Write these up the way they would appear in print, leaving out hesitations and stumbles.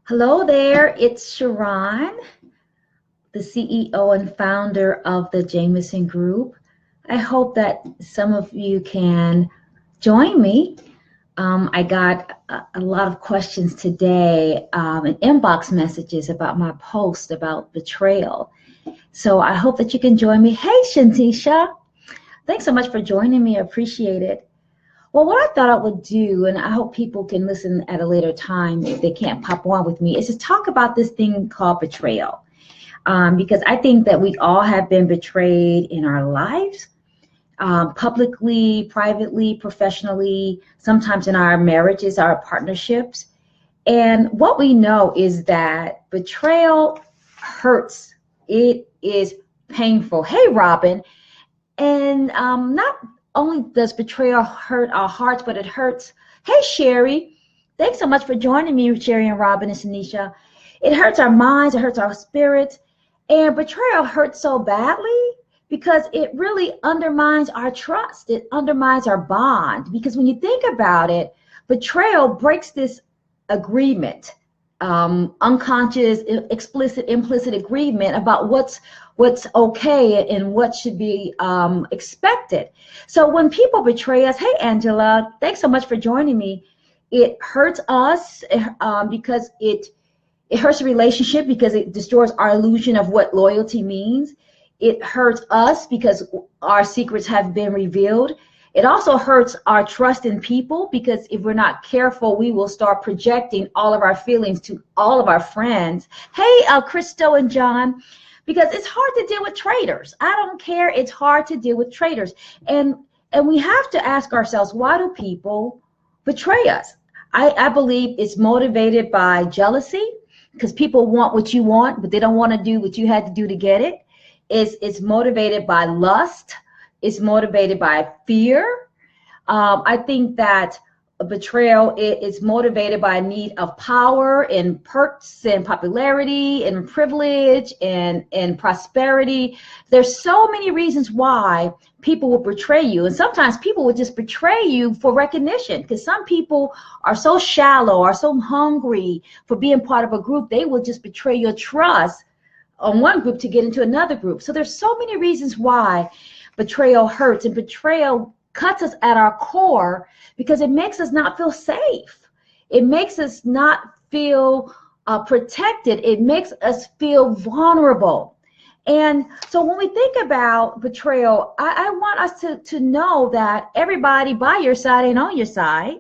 Hello there, it's SharRon, the CEO and founder of the Jamison Group. I hope that some of you can join me. I got a lot of questions today and inbox messages about my post about betrayal. So I hope that you can join me. Hey, Shantisha, thanks so much for joining me. I appreciate it. Well, what I thought I would do, and I hope people can listen at a later time if they can't pop on with me, is to talk about this thing called betrayal. Because I think that we all have been betrayed in our lives, publicly, privately, professionally, sometimes in our marriages, our partnerships. And what we know is that betrayal hurts. It is painful. Hey, Robin. And not only does betrayal hurt our hearts, but it hurts. Hey, Sherry. Thanks so much for joining me, Sherry and Robin and Shanisha. It hurts our minds. It hurts our spirits. And betrayal hurts so badly because it really undermines our trust. It undermines our bond. Because when you think about it, betrayal breaks this agreement, unconscious, explicit, implicit agreement about what's okay and what should be expected. So when people betray us, hey, Angela, thanks so much for joining me. It hurts us because it hurts the relationship because it destroys our illusion of what loyalty means. It hurts us because our secrets have been revealed. It also hurts our trust in people because if we're not careful, we will start projecting all of our feelings to all of our friends. Hey, Christo and John, because it's hard to deal with traitors. I don't care. It's hard to deal with traitors. And we have to ask ourselves, why do people betray us? I believe it's motivated by jealousy, because people want what you want, but they don't want to do what you had to do to get it. It's motivated by lust. It's motivated by fear. I think that betrayal is motivated by a need of power and perks and popularity and privilege and prosperity. There's so many reasons why people will betray you. And sometimes people will just betray you for recognition, because some people are so shallow, are so hungry for being part of a group, they will just betray your trust on one group to get into another group. So there's so many reasons why betrayal hurts, and betrayal cuts us at our core because it makes us not feel safe. It makes us not feel protected. It makes us feel vulnerable. And so when we think about betrayal, I want us to know that everybody by your side ain't on your side.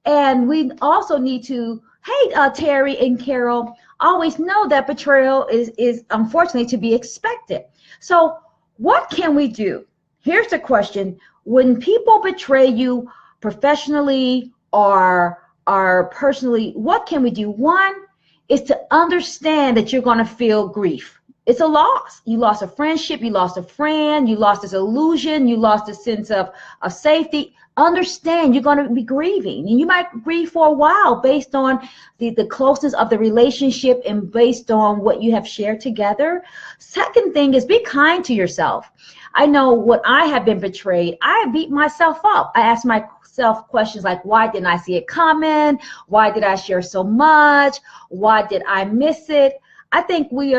And we also need to, hey, Terry and Carol, always know that betrayal is unfortunately to be expected. So what can we do? Here's the question. When people betray you professionally or personally, what can we do? One is to understand that you're going to feel grief. It's a loss. You lost a friendship, you lost a friend, you lost this illusion, you lost a sense of safety. Understand you're going to be grieving, and you might grieve for a while based on the closeness of the relationship and based on what you have shared together. Second thing is be kind to yourself. I know when I have been betrayed, I beat myself up. I ask myself questions like, why didn't I see it coming? Why did I share so much? Why did I miss it? I think we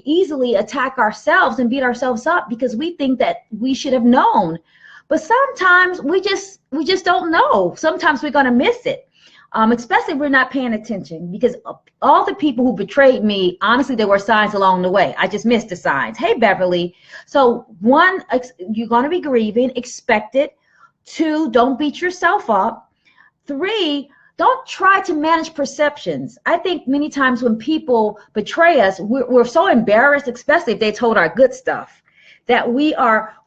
easily attack ourselves and beat ourselves up because we think that we should have known. But sometimes we just don't know. Sometimes we're going to miss it, especially if we're not paying attention, because all the people who betrayed me, honestly, there were signs along the way. I just missed the signs. Hey, Beverly. So one, you're going to be grieving, expect it. Two, don't beat yourself up. Three, don't try to manage perceptions. I think many times when people betray us, we're so embarrassed, especially if they told our good stuff, that we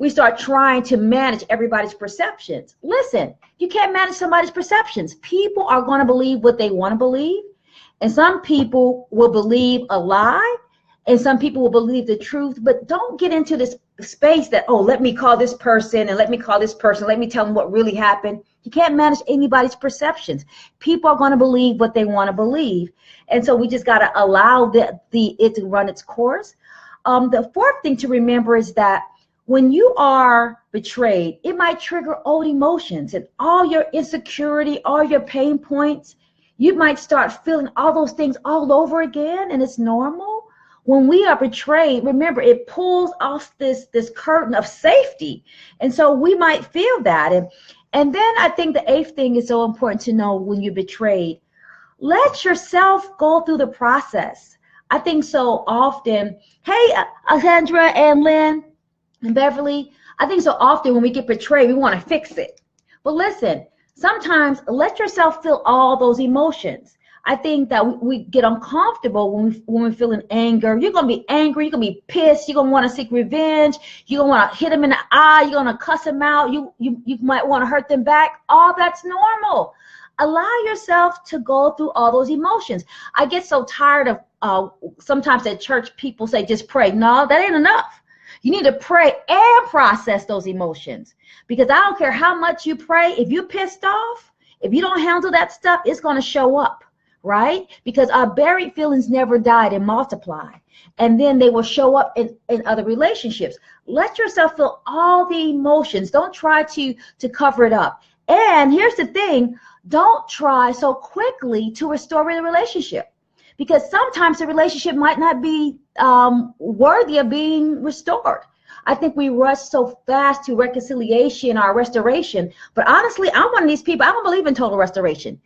start trying to manage everybody's perceptions. Listen, you can't manage somebody's perceptions. People are going to believe what they want to believe, and some people will believe a lie, and some people will believe the truth. But don't get into this space that, oh, let me call this person and let me call this person, let me tell them what really happened. You can't manage anybody's perceptions. People are going to believe what they want to believe, and so we just got to allow it to run its course. The fourth thing to remember is that when you are betrayed, it might trigger old emotions and all your insecurity, all your pain points. You might start feeling all those things all over again, and it's normal. When we are betrayed, remember, it pulls off this curtain of safety. And so we might feel that. And then I think the eighth thing is so important to know when you're betrayed. Let yourself go through the process. I think so often, hey, Alexandra and Lynn and Beverly, I think so often when we get betrayed, we want to fix it. But listen, sometimes let yourself feel all those emotions. I think that we get uncomfortable when we're feeling anger. You're going to be angry. You're going to be pissed. You're going to want to seek revenge. You're going to want to hit them in the eye. You're going to cuss them out. You might want to hurt them back. All that's normal. Allow yourself to go through all those emotions. I get so tired of sometimes at church people say just pray. No, that ain't enough. You need to pray and process those emotions, because I don't care how much you pray. If you're pissed off, if you don't handle that stuff, it's going to show up, right? Because our buried feelings never died and multiply, and then they will show up in other relationships. Let yourself feel all the emotions. Don't try to cover it up. And here's the thing, don't try so quickly to restore the relationship, because sometimes the relationship might not be worthy of being restored. I think we rush so fast to reconciliation or restoration. But honestly, I'm one of these people, I don't believe in total restoration.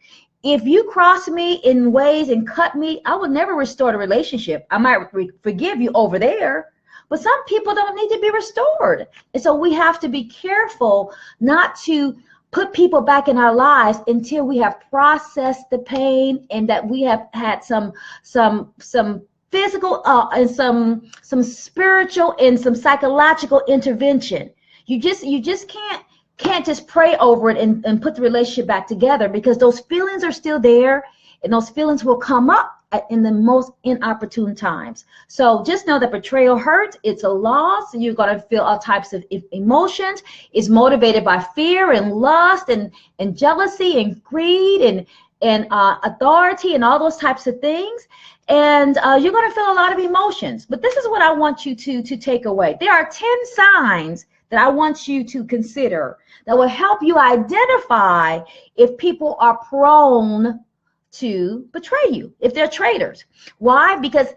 If you cross me in ways and cut me, I will never restore the relationship. I might forgive you over there, but some people don't need to be restored. And so we have to be careful not to put people back in our lives until we have processed the pain and that we have had some physical and some spiritual and some psychological intervention. You just can't just pray over it and put the relationship back together, because those feelings are still there, and those feelings will come up in the most inopportune times. So just know that betrayal hurts. It's a loss. You're going to feel all types of emotions. It's motivated by fear and lust and jealousy and greed and authority and all those types of things. And you're going to feel a lot of emotions. But this is what I want you to take away. There are 10 signs that I want you to consider that will help you identify if people are prone to betray you, if they're traitors. Why? Because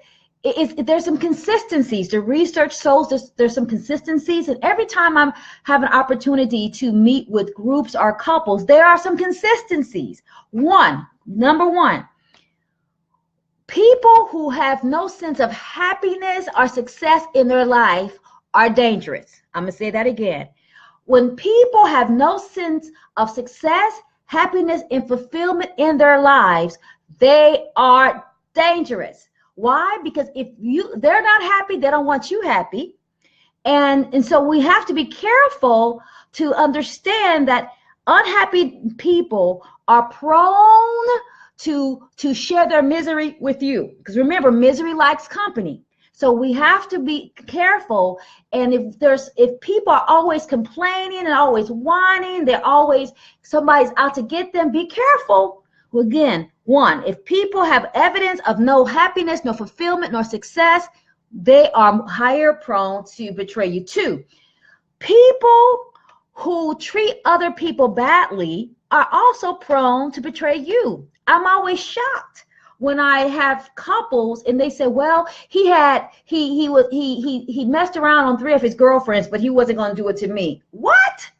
there's some consistencies. The research shows there's some consistencies, and every time I have an opportunity to meet with groups or couples, there are some consistencies. Number one, people who have no sense of happiness or success in their life are dangerous. I'm going to say that again. When people have no sense of success, happiness, and fulfillment in their lives, they are dangerous. Why? Because if they're not happy, they don't want you happy. And so we have to be careful to understand that unhappy people are prone to share their misery with you. Because remember, misery likes company. So we have to be careful. And if people are always complaining and always whining, somebody's out to get them, be careful. Well, again, one, if people have evidence of no happiness, no fulfillment, nor success, they are higher prone to betray you. Two, people who treat other people badly are also prone to betray you. I'm always shocked when I have couples and they say, well, he messed around on 3 of his girlfriends, but he wasn't going to do it to me. What?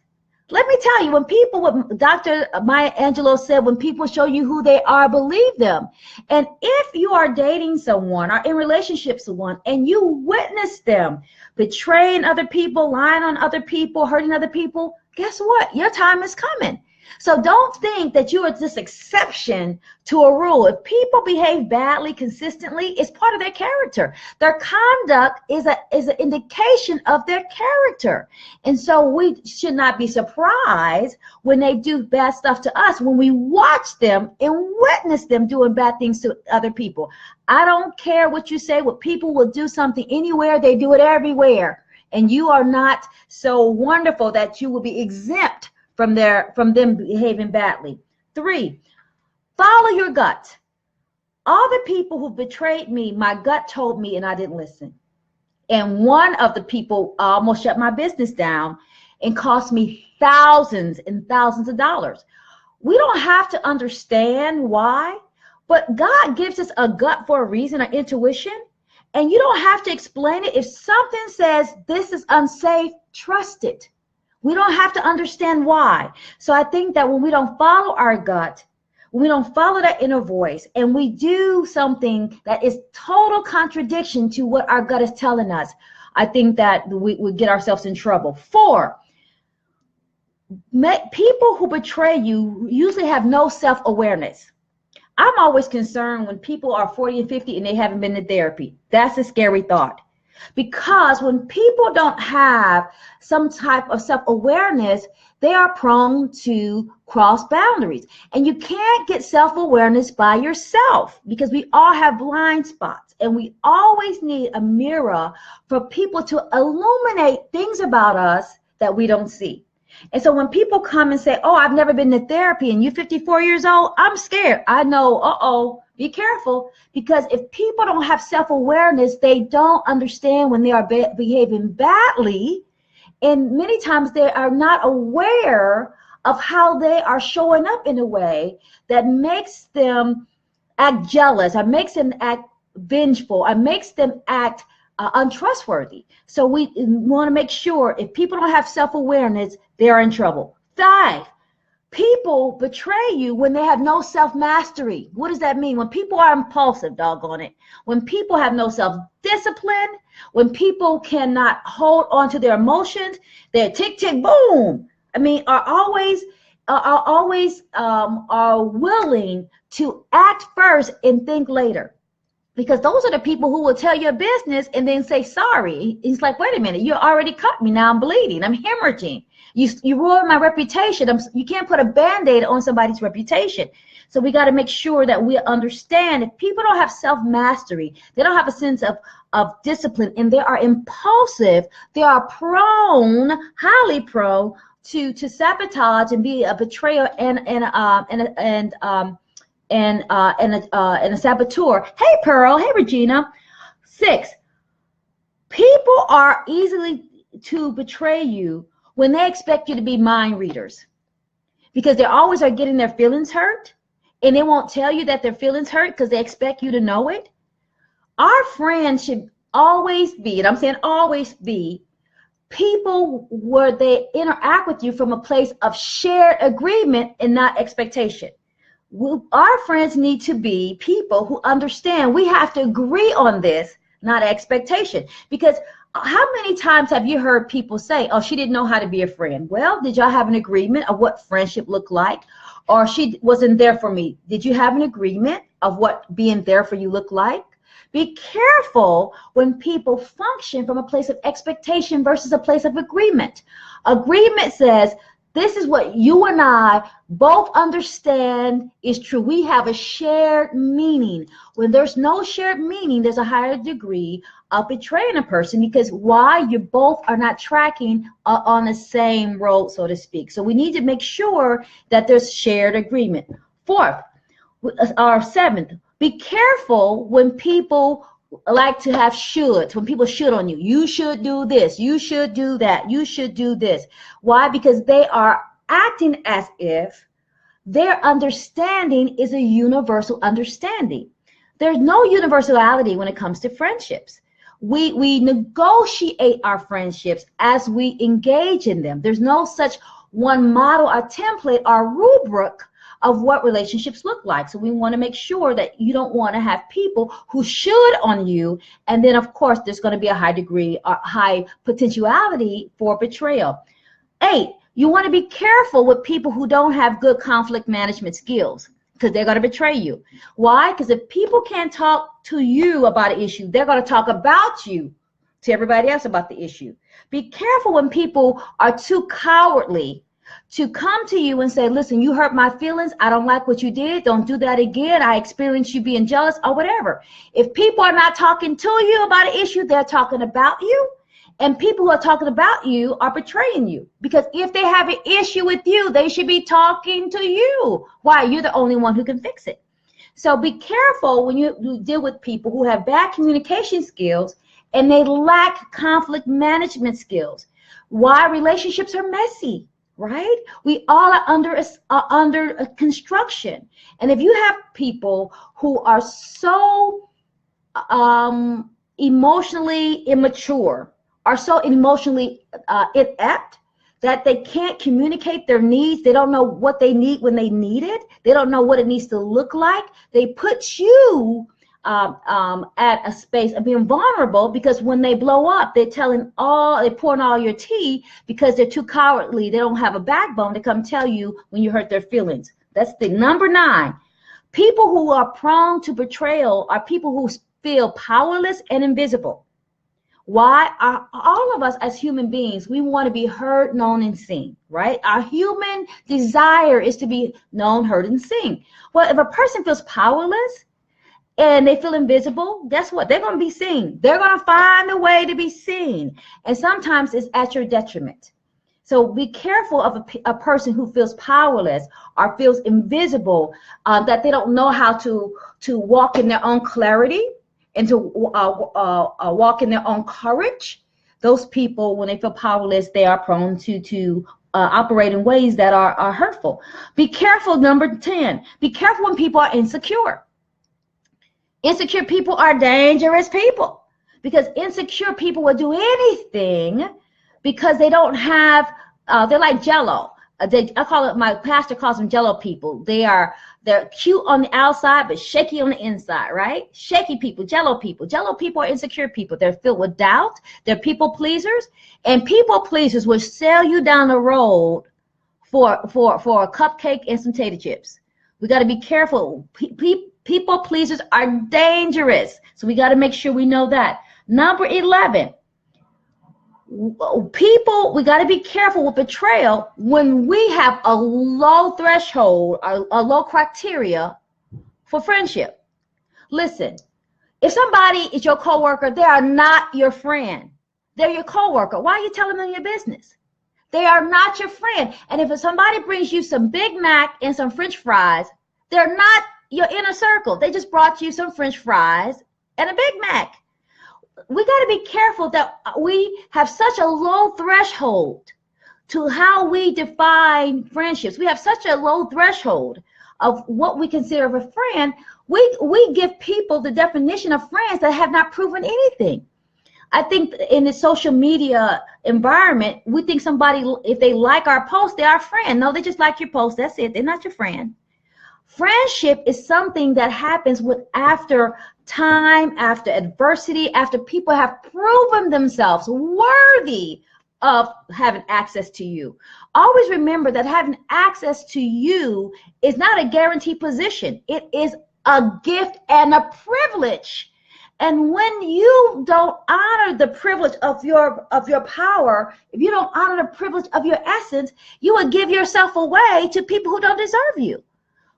Let me tell you, what Dr. Maya Angelou said, when people show you who they are, believe them. And if you are dating someone or in relationships with someone and you witness them betraying other people, lying on other people, hurting other people, guess what? Your time is coming. So don't think that you are this exception to a rule. If people behave badly consistently, it's part of their character. Their conduct is an indication of their character. And so we should not be surprised when they do bad stuff to us, when we watch them and witness them doing bad things to other people. I don't care what you say, what people will do something anywhere, they do it everywhere. And you are not so wonderful that you will be exempt from them behaving badly. 3, follow your gut. All the people who betrayed me, my gut told me and I didn't listen. And one of the people almost shut my business down and cost me thousands and thousands of dollars. We don't have to understand why, but God gives us a gut for a reason, an intuition, and you don't have to explain it. If something says this is unsafe, trust it. We don't have to understand why. So I think that when we don't follow our gut, when we don't follow that inner voice, and we do something that is total contradiction to what our gut is telling us, I think that we get ourselves in trouble. 4, people who betray you usually have no self-awareness. I'm always concerned when people are 40 and 50 and they haven't been to therapy. That's a scary thought. Because when people don't have some type of self-awareness, they are prone to cross boundaries. And you can't get self-awareness by yourself, because we all have blind spots. And we always need a mirror for people to illuminate things about us that we don't see. And so when people come and say, oh, I've never been to therapy and you're 54 years old, I'm scared. I know, be careful, because if people don't have self-awareness, they don't understand when they are behaving badly. And many times they are not aware of how they are showing up in a way that makes them act jealous, or makes them act vengeful, or makes them act untrustworthy. So we want to make sure if people don't have self-awareness, they are in trouble. 5, people betray you when they have no self-mastery. What does that mean? When people are impulsive, doggone it. When people have no self-discipline, when people cannot hold on to their emotions, they're tick, tick, boom. I mean, are willing to act first and think later. Because those are the people who will tell your business and then say sorry. It's like, wait a minute, you already cut me. Now I'm bleeding. I'm hemorrhaging. You ruined my reputation. You can't put a Band-Aid on somebody's reputation. So we got to make sure that we understand if people don't have self-mastery, they don't have a sense of discipline, and they are impulsive, they are prone, highly prone to sabotage and be a betrayer and a saboteur. Hey, Pearl. Hey, Regina. 6, people are easily to betray you when they expect you to be mind readers, because they always are getting their feelings hurt, and they won't tell you that their feelings hurt because they expect you to know it. Our friends should always be, and I'm saying always be, people where they interact with you from a place of shared agreement and not expectation. Our friends need to be people who understand we have to agree on this, not expectation. Because how many times have you heard people say, oh, she didn't know how to be a friend? Well, did y'all have an agreement of what friendship looked like? Or she wasn't there for me. Did you have an agreement of what being there for you looked like? Be careful when people function from a place of expectation versus a place of agreement. Agreement says, this is what you and I both understand is true. We have a shared meaning. When there's no shared meaning, there's a higher degree of betraying a person, because why? You both are not tracking on the same road, so to speak. So we need to make sure that there's shared agreement. 4th, or 7th, be careful when people like to have shoulds, when people should on you. You should do this, you should do that, you should do this. Why? Because they are acting as if their understanding is a universal understanding. There's no universality when it comes to friendships. We negotiate our friendships as we engage in them. There's no such one model or template or rubric of what relationships look like. So we want to make sure that you don't want to have people who should on you. And then, of course, there's going to be a high degree or high potentiality for betrayal. 8, you want to be careful with people who don't have good conflict management skills, because they're going to betray you. Why? Because if people can't talk to you about an issue, they're going to talk about you to everybody else about the issue. Be careful when people are too cowardly to come to you and say, listen, you hurt my feelings. I don't like what you did. Don't do that again. I experienced you being jealous or whatever. If people are not talking to you about an issue, they're talking about you. And people who are talking about you are betraying you. Because if they have an issue with you, they should be talking to you. Why? You're the only one who can fix it. So be careful when you deal with people who have bad communication skills and they lack conflict management skills. Why? Relationships are messy. right? We all are under construction. And if you have people who are so emotionally immature, are so emotionally inept, that they can't communicate their needs, they don't know what they need when they need it, they don't know what it needs to look like, they put you at a space of being vulnerable, because when they blow up, they're pouring all your tea because they're too cowardly. They don't have a backbone to come tell you when you hurt their feelings. That's the number 9. People who are prone to betrayal are people who feel powerless and invisible. Why? All of us as human beings, we want to be heard, known, and seen, right? Our human desire is to be known, heard, and seen. Well, if a person feels powerless and they feel invisible, guess what? They're going to be seen. They're going to find a way to be seen. And sometimes it's at your detriment. So be careful of a person who feels powerless or feels invisible, that they don't know how to walk in their own clarity and to walk in their own courage. Those people, when they feel powerless, they are prone to operate in ways that are hurtful. Be careful, number 10. Be careful when people are insecure. Insecure people are dangerous people, because insecure people will do anything because they don't have, they're like Jello. My pastor calls them Jello people. They're cute on the outside, but shaky on the inside, right? Shaky people, Jello people. Jello people are insecure people. They're filled with doubt. They're people pleasers, and people pleasers will sell you down the road for a cupcake and some tater chips. We got to be careful. People pleasers are dangerous, so we got to make sure we know that. Number 11. People, we got to be careful with betrayal when we have a low threshold, a low criteria for friendship. Listen, if somebody is your coworker, they are not your friend. They're your coworker. Why are you telling them your business? They are not your friend. And if somebody brings you some Big Mac and some French fries, they're not your inner circle. They just brought you some French fries and a Big Mac. We got to be careful that we have such a low threshold to how we define friendships. We have such a low threshold of what we consider a friend. We give people the definition of friends that have not proven anything. I think in the social media environment, we think somebody, if they like our post, they're our friend. No, they just like your post. That's it. They're not your friend. Friendship is something that happens after time, after adversity, after people have proven themselves worthy of having access to you. Always remember that having access to you is not a guaranteed position. It is a gift and a privilege. And when you don't honor the privilege of your power, if you don't honor the privilege of your essence, you will give yourself away to people who don't deserve you.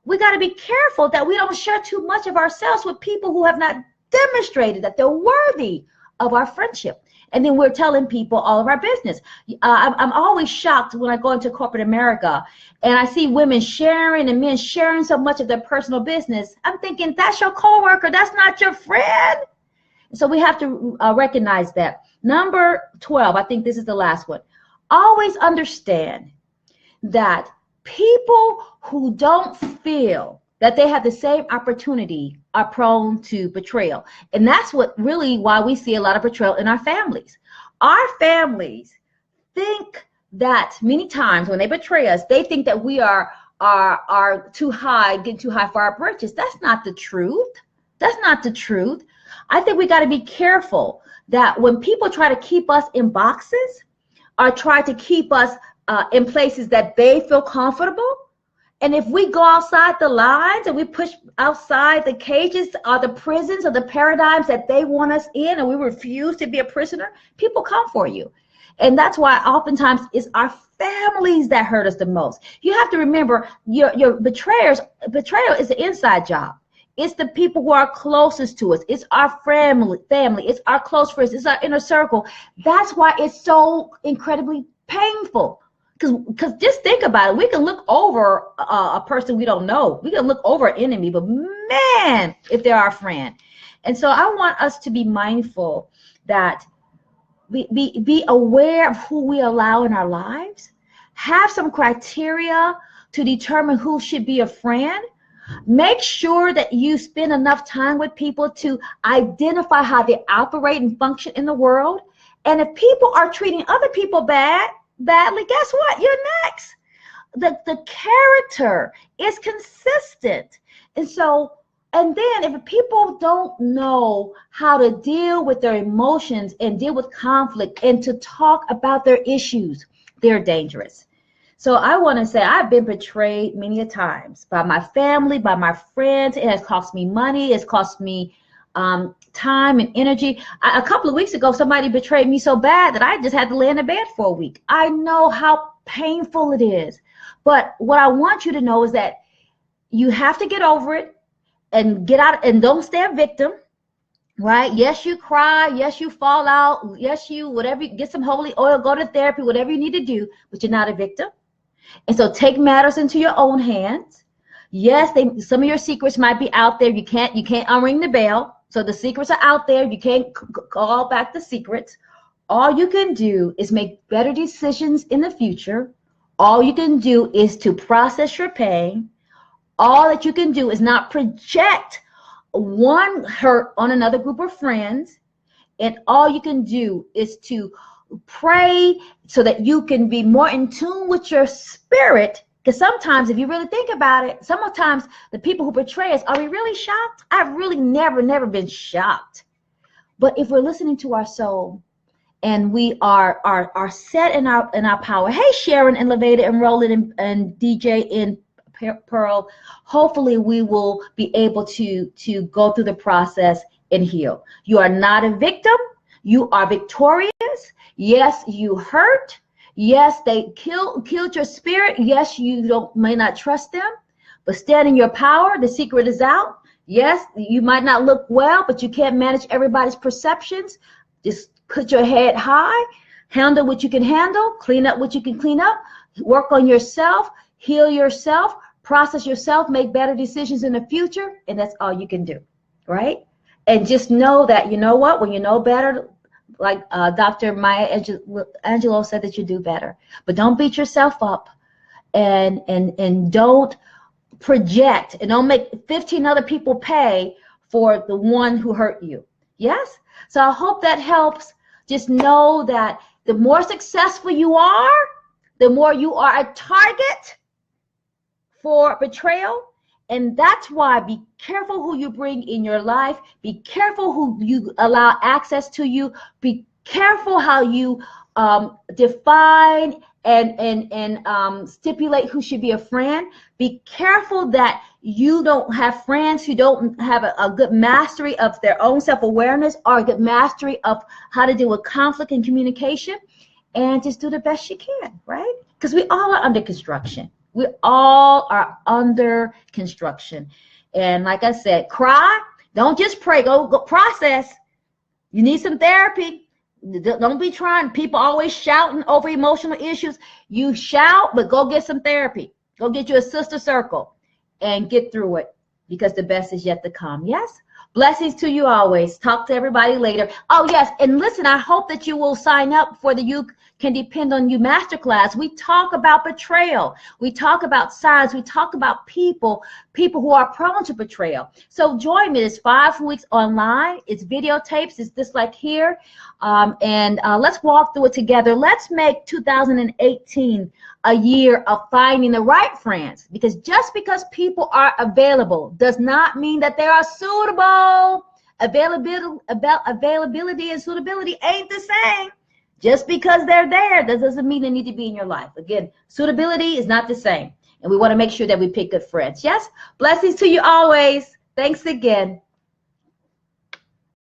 We got to be careful that we don't share too much of ourselves with people who have not demonstrated that they're worthy of our friendship. And then we're telling people all of our business. I'm always shocked when I go into corporate America and I see women sharing and men sharing so much of their personal business. I'm thinking, that's your coworker. That's not your friend. So we have to recognize that. Number 12, I think this is the last one. Always understand that people who don't feel that they have the same opportunity are prone to betrayal. And that's why we see a lot of betrayal in our families. Our families think that many times when they betray us, they think that we are too high, getting too high for our britches. That's not the truth. That's not the truth. I think we got to be careful that when people try to keep us in boxes or try to keep us in places that they feel comfortable, and if we go outside the lines and we push outside the cages or the prisons or the paradigms that they want us in, and we refuse to be a prisoner, people come for you. And that's why oftentimes it's our families that hurt us the most. You have to remember, your betrayal is an inside job. It's the people who are closest to us. It's our family. It's our close friends. It's our inner circle. That's why it's so incredibly painful. Because just think about it. We can look over a person we don't know. We can look over an enemy, but man, if they're our friend. And so I want us to be mindful that we be aware of who we allow in our lives, have some criteria to determine who should be a friend. Make sure that you spend enough time with people to identify how they operate and function in the world. And if people are treating other people badly, guess what? You're next. The character is consistent. And so, and then if people don't know how to deal with their emotions and deal with conflict and to talk about their issues, they're dangerous. So I want to say I've been betrayed many a times by my family, by my friends. It has cost me money. It's cost me time and energy. A couple of weeks ago, somebody betrayed me so bad that I just had to lay in the bed for a week. I know how painful it is. But what I want you to know is that you have to get over it and get out and don't stay a victim, right? Yes, you cry. Yes, you fall out. Yes, you whatever, get some holy oil, go to therapy, whatever you need to do, but you're not a victim. And so take matters into your own hands. Yes, some of your secrets might be out there. You can't unring the bell. So the secrets are out there. You can't call back the secrets. All you can do is make better decisions in the future. All you can do is to process your pain. All that you can do is not project one hurt on another group of friends. And all you can do is to pray so that you can be more in tune with your spirit. Because sometimes, if you really think about it, sometimes the people who betray us, are we really shocked? I've really never been shocked. But if we're listening to our soul and we are set in our power. Hey, Sharon and Levada and Roland and DJ and Pearl, hopefully we will be able to go through the process and heal. You are not a victim. You are victorious. Yes, you hurt. Yes, they killed your spirit. Yes, you may not trust them, but stand in your power. The secret is out. Yes, you might not look well, but you can't manage everybody's perceptions. Just put your head high, handle what you can handle, clean up what you can clean up, work on yourself, heal yourself, process yourself, make better decisions in the future, and that's all you can do, right? And just know that, you know what, when you know better, like Dr. Maya Angelou said, that you do better. But don't beat yourself up and don't project and don't make 15 other people pay for the one who hurt you. Yes? So I hope that helps. Just know that the more successful you are, the more you are a target for betrayal. And that's why be careful who you bring in your life. Be careful who you allow access to you. Be careful how you define and stipulate who should be a friend. Be careful that you don't have friends who don't have a good mastery of their own self-awareness or a good mastery of how to deal with conflict and communication. And just do the best you can, right? Because we all are under construction. We all are under construction. And like I said, cry. Don't just pray. Go process. You need some therapy. Don't be trying. People always shouting over emotional issues. You shout, but go get some therapy. Go get you a sister circle and get through it, because the best is yet to come. Yes? Blessings to you always. Talk to everybody later. Oh, yes. And listen, I hope that you will sign up for the You Can Depend on You Masterclass. We talk about betrayal. We talk about signs. We talk about people who are prone to betrayal. So join me. It's 5 weeks online. It's videotapes. It's just like here. Let's walk through it together. Let's make 2018 a year of finding the right friends, because just because people are available does not mean that they are suitable. Availability and suitability ain't the same. Just because they're there, that doesn't mean they need to be in your life. Again, suitability is not the same. And we want to make sure that we pick good friends. Yes? Blessings to you always. Thanks again.